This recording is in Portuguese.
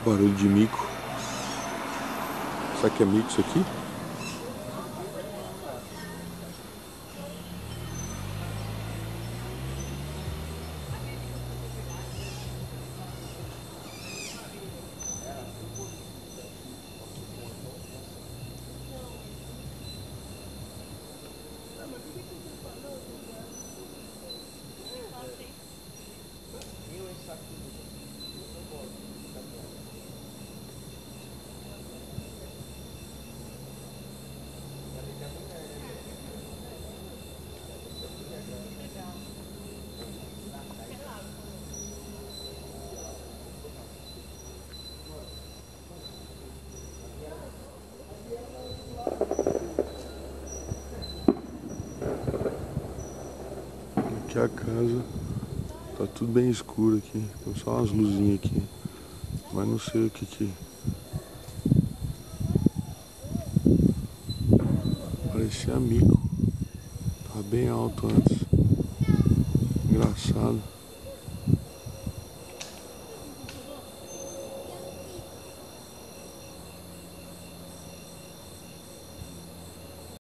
Barulho de mico. Será que é mico isso aqui? Aqui é a casa. Tá tudo bem escuro aqui. Tem só umas luzinhas aqui. Mas não sei o que. Parecia mico. Tava bem alto antes. Engraçado.